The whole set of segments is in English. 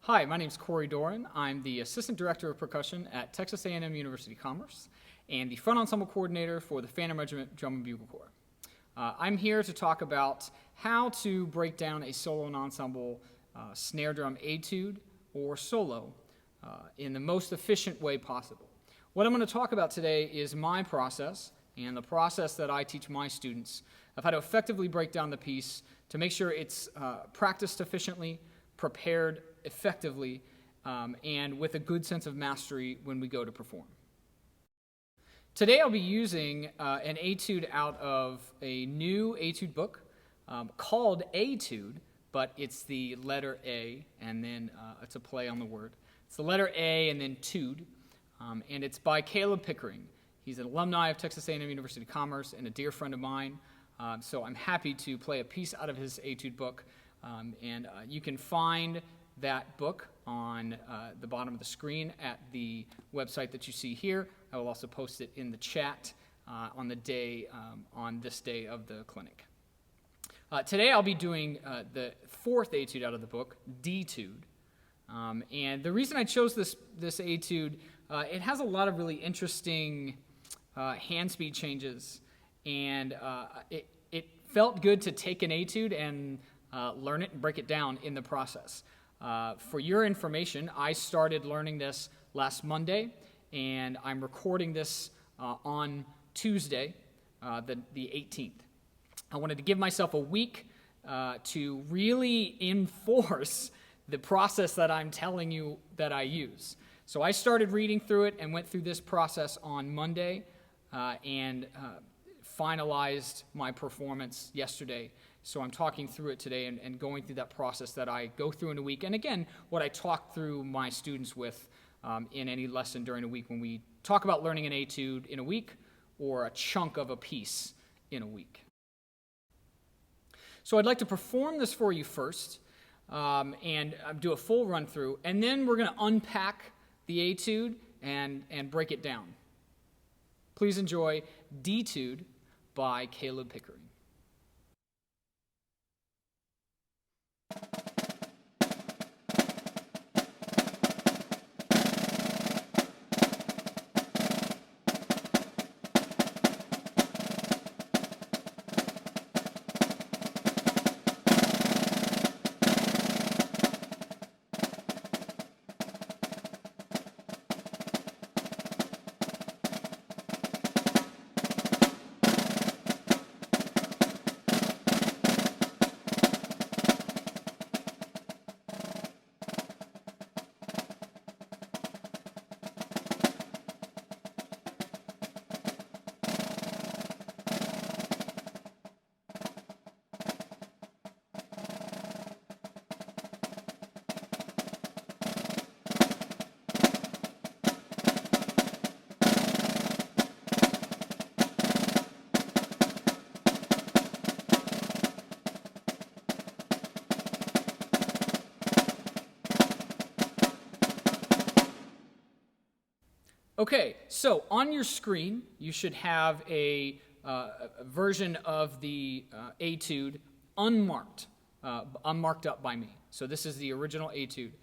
Hi, my name is Corey Doran. I'm the Assistant Director of Percussion at Texas A&M University Commerce and the Front Ensemble Coordinator for the Phantom Regiment Drum and Bugle Corps. I'm here to talk about how to break down a solo and ensemble snare drum etude or solo in the most efficient way possible. What I'm going to talk about today is my process and the process that I teach my students of how to effectively break down the piece to make sure it's practiced efficiently, prepared effectively, and with a good sense of mastery when we go to perform. Today I'll be using an etude out of a new etude book called Etude, but it's the letter A, and then it's a play on the word. It's the letter A and then tude, and it's by Caleb Pickering. He's an alumni of Texas A&M University Commerce and a dear friend of mine, so I'm happy to play a piece out of his etude book, and you can find that book on the bottom of the screen at the website that you see here. I will also post it in the chat on this day of the clinic. Today I'll be doing the fourth etude out of the book, D-tude. And the reason I chose this etude, it has a lot of really interesting hand speed changes, and it felt good to take an etude and learn it and break it down in the process. For your information, I started learning this last Monday, and I'm recording this on Tuesday, the 18th. I wanted to give myself a week to really enforce the process that I'm telling you that I use. So I started reading through it and went through this process on Monday and finalized my performance yesterday. So I'm talking through it today and going through that process that I go through in a week. And again, what I talk through my students with in any lesson during a week when we talk about learning an etude in a week or a chunk of a piece in a week. So I'd like to perform this for you first and do a full run through, and then we're going to unpack the etude and break it down. Please enjoy D-tude by Caleb Pickering. Okay, so on your screen, you should have a version of the etude unmarked up by me. So this is the original etude.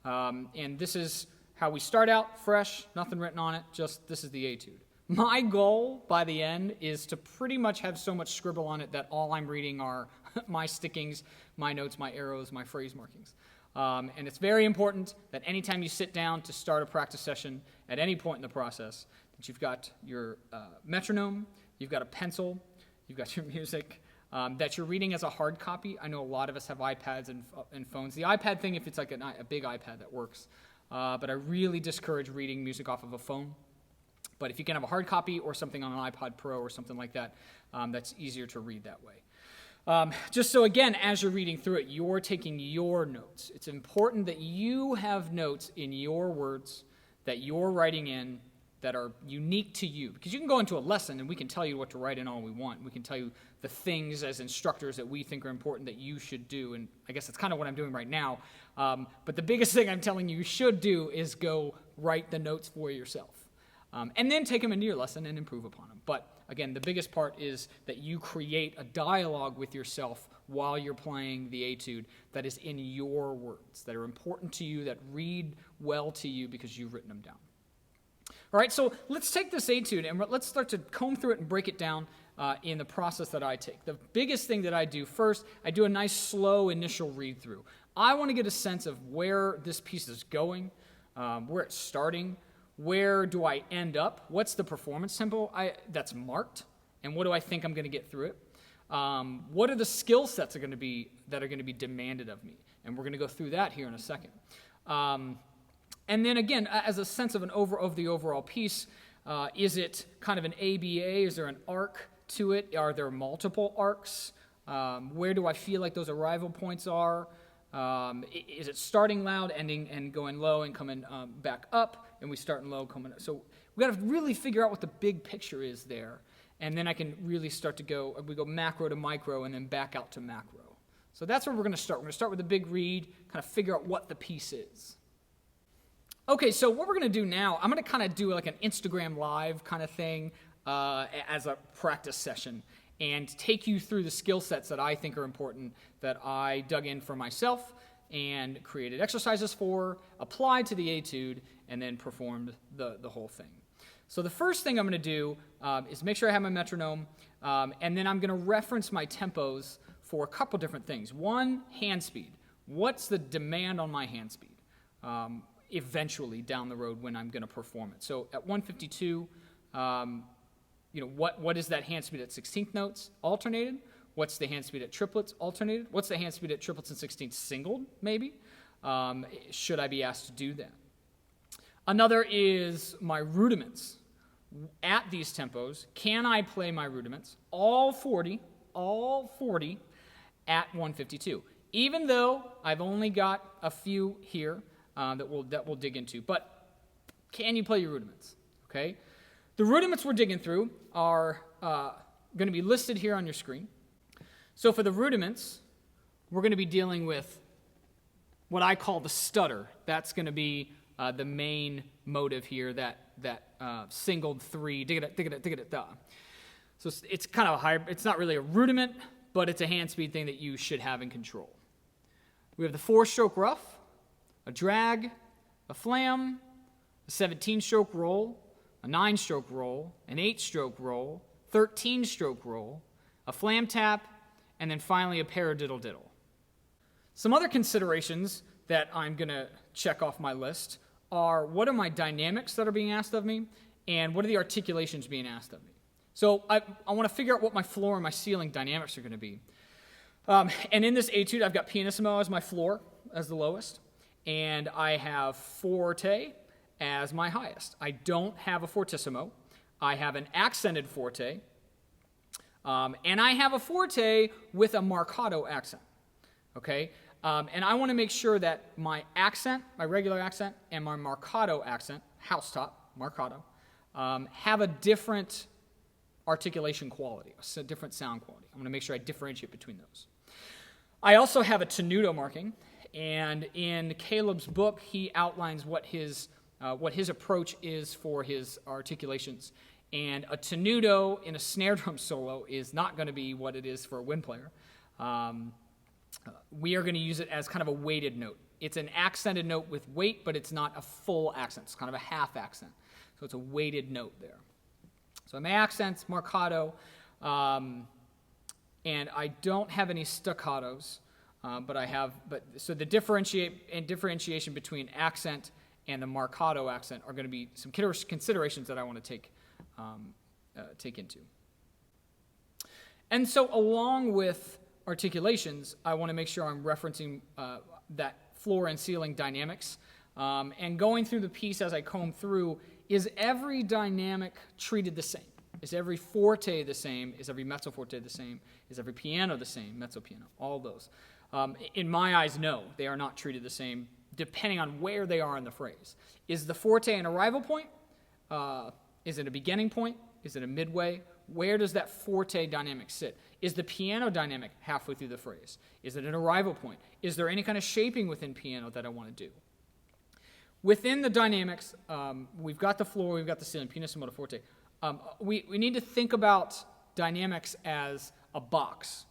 And this is how we start out, fresh, nothing written on it, just this is the etude. My goal by the end is to pretty much have so much scribble on it that all I'm reading are my stickings, my notes, my arrows, my phrase markings. And it's very important that anytime you sit down to start a practice session at any point in the process, that you've got your metronome, you've got a pencil, you've got your music, that you're reading as a hard copy. I know a lot of us have iPads and phones. The iPad thing, if it's like a big iPad, that works. But I really discourage reading music off of a phone. But if you can have a hard copy or something on an iPod Pro or something like that, that's easier to read that way. Just so, again, as you're reading through it, you're taking your notes. It's important that you have notes in your words that you're writing in that are unique to you. Because you can go into a lesson and we can tell you what to write in all we want. We can tell you the things as instructors that we think are important that you should do. And I guess that's kind of what I'm doing right now. But the biggest thing I'm telling you should do is go write the notes for yourself. And then take them into your lesson and improve upon them. But Again, the biggest part is that you create a dialogue with yourself while you're playing the etude that is in your words, that are important to you, that read well to you because you've written them down. All right, so let's take this etude and let's start to comb through it and break it down in the process that I take. The biggest thing that I do first, I do a nice slow initial read through. I want to get a sense of where this piece is going, where it's starting, where do I end up, what's the performance tempo that's marked, and what do I think I'm going to get through it. What are the skill sets that are going to be demanded of me, and we're going to go through that here in a second. And then again, as a sense of the overall piece, is it kind of an ABA? Is there an arc to it? Are there multiple arcs? Where do I feel like those arrival points are? Is it starting loud, ending and going low and coming back up, and we start in low, coming up? So we got to really figure out what the big picture is there, and then I can really start to we go macro to micro and then back out to macro. So that's where we're going to start. We're going to start with a big read, kind of figure out what the piece is. Okay, so what we're going to do now, I'm going to kind of do like an Instagram Live kind of thing as a practice session, and take you through the skill sets that I think are important, that I dug in for myself and created exercises for, applied to the etude, and then performed the whole thing. So the first thing I'm going to do is make sure I have my metronome, and then I'm going to reference my tempos for a couple different things. One, hand speed. What's the demand on my hand speed eventually down the road when I'm going to perform it? So at 152, what is that hand speed at 16th notes alternated? What's the hand speed at triplets alternated? What's the hand speed at triplets and 16ths singled, maybe? Should I be asked to do that? Another is my rudiments. At these tempos, can I play my rudiments, all 40 at 152? Even though I've only got a few here that we'll dig into, but can you play your rudiments? Okay. The rudiments we're digging through are going to be listed here on your screen. So for the rudiments, we're going to be dealing with what I call the stutter. That's going to be the main motive here, that singled 3, dig-it-da. So it's kind of a high, it's not really a rudiment, but it's a hand speed thing that you should have in control. We have the 4-stroke rough, a drag, a flam, a 17-stroke roll, a 9-stroke roll, an 8-stroke roll, 13-stroke roll, a flam tap, and then finally a paradiddle-diddle. Some other considerations that I'm going to check off my list are, what are my dynamics that are being asked of me, and what are the articulations being asked of me? So I want to figure out what my floor and my ceiling dynamics are going to be. And in this etude, I've got pianissimo as my floor, as the lowest, and I have forte as my highest. I don't have a fortissimo. I have an accented forte, and I have a forte with a marcato accent, okay? And I want to make sure that my accent, my regular accent, and my marcato accent, housetop, marcato, have a different articulation quality, a different sound quality. I want to make sure I differentiate between those. I also have a tenuto marking, and in Caleb's book, he outlines what his approach is for his articulations. And a tenuto in a snare drum solo is not going to be what it is for a wind player. We are going to use it as kind of a weighted note. It's an accented note with weight, but it's not a full accent. It's kind of a half accent. So it's a weighted note there. So my accents, marcato, and I don't have any staccatos, so the differentiation between accent and the marcato accent are going to be some considerations that I want to take into. And so along with articulations, I want to make sure I'm referencing that floor and ceiling dynamics, and going through the piece as I comb through. Is every dynamic treated the same? Is every forte the same? Is every mezzo forte the same? Is every piano the same? Mezzo piano, all those. In my eyes, no, they are not treated the same, depending on where they are in the phrase. Is the forte an arrival point? Is it a beginning point? Is it a midway? Where does that forte dynamic sit? Is the piano dynamic halfway through the phrase? Is it an arrival point? Is there any kind of shaping within piano that I want to do? Within the dynamics, we've got the floor, we've got the ceiling, pianissimo to forte. we need to think about dynamics as a box,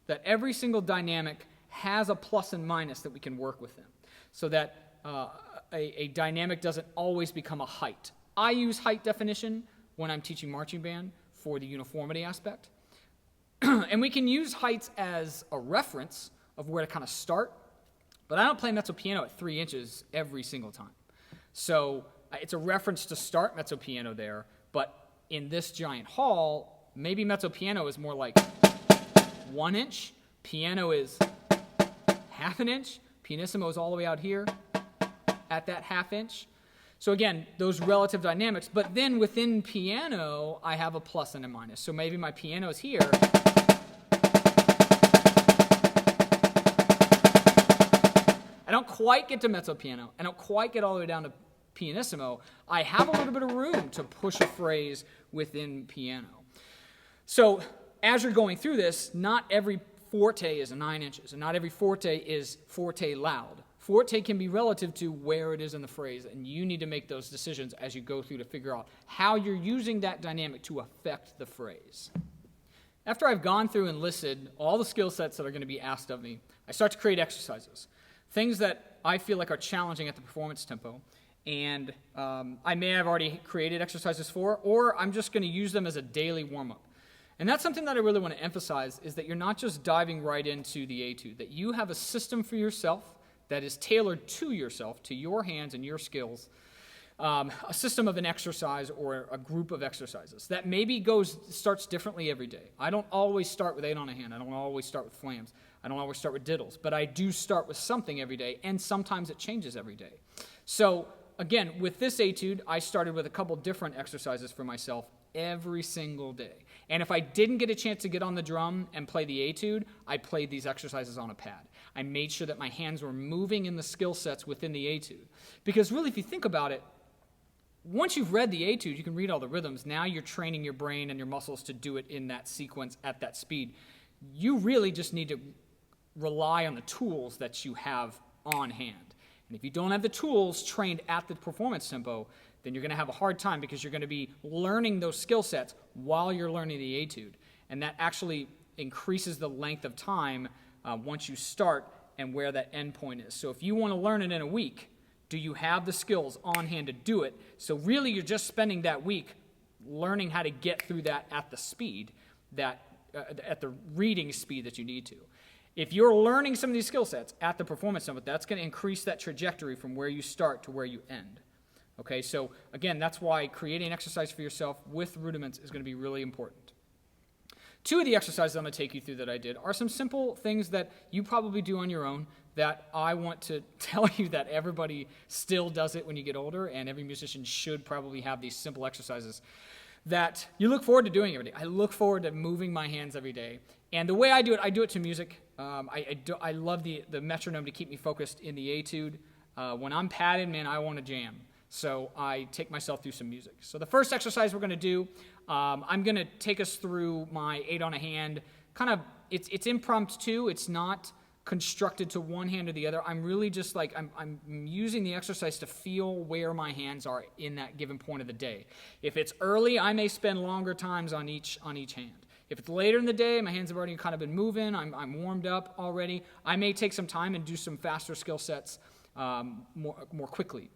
that every single dynamic has a plus and minus that we can work with them, so that a dynamic doesn't always become a height. I use height definition when I'm teaching marching band for the uniformity aspect. And we can use heights as a reference of where to kind of start, but I don't play mezzo piano at 3 inches every single time. So it's a reference to start mezzo piano there, but in this giant hall, maybe mezzo piano is more like 1 inch, piano is ½ inch, pianissimo is all the way out here at that ½ inch. So again, those relative dynamics, but then within piano, I have a plus and a minus. So maybe my piano is here. I don't quite get to mezzo piano. I don't quite get all the way down to pianissimo. I have a little bit of room to push a phrase within piano. So as you're going through this, not every forte is 9 inches, and not every forte is forte loud. Forte can be relative to where it is in the phrase, and you need to make those decisions as you go through to figure out how you're using that dynamic to affect the phrase. After I've gone through and listed all the skill sets that are going to be asked of me, I start to create exercises, things that I feel like are challenging at the performance tempo, and I may have already created exercises for, or I'm just going to use them as a daily warm-up. And that's something that I really want to emphasize, is that you're not just diving right into the etude, that you have a system for yourself that is tailored to yourself, to your hands and your skills, a system of an exercise or a group of exercises that maybe starts differently every day. I don't always start with 8 on a hand. I don't always start with flams. I don't always start with diddles. But I do start with something every day, and sometimes it changes every day. So again, with this etude, I started with a couple different exercises for myself every single day. And if I didn't get a chance to get on the drum and play the etude, I played these exercises on a pad. I made sure that my hands were moving in the skill sets within the etude. Because really, if you think about it, once you've read the etude, you can read all the rhythms. Now you're training your brain and your muscles to do it in that sequence at that speed. You really just need to rely on the tools that you have on hand. And if you don't have the tools trained at the performance tempo, then you're going to have a hard time, because you're going to be learning those skill sets while you're learning the etude. And that actually increases the length of time once you start and where that end point is. So if you want to learn it in a week, do you have the skills on hand to do it? So really you're just spending that week learning how to get through that at the speed, at the reading speed that you need to. If you're learning some of these skill sets at the performance tempo, that's going to increase that trajectory from where you start to where you end. Okay, so again, that's why creating an exercise for yourself with rudiments is going to be really important. 2 of the exercises I'm going to take you through that I did are some simple things that you probably do on your own that I want to tell you that everybody still does it when you get older, and every musician should probably have these simple exercises that you look forward to doing every day. I look forward to moving my hands every day. And the way I do it to music. I love the metronome to keep me focused in the etude. When I'm padded, man, I want to jam. So I take myself through some music. So the first exercise we're going to do, I'm going to take us through my 8 on a hand. Kind of, it's impromptu. It's not constructed to one hand or the other. I'm really just like, I'm using the exercise to feel where my hands are in that given point of the day. If it's early, I may spend longer times on each hand. If it's later in the day, my hands have already kind of been moving, I'm warmed up already, I may take some time and do some faster skill sets more quickly.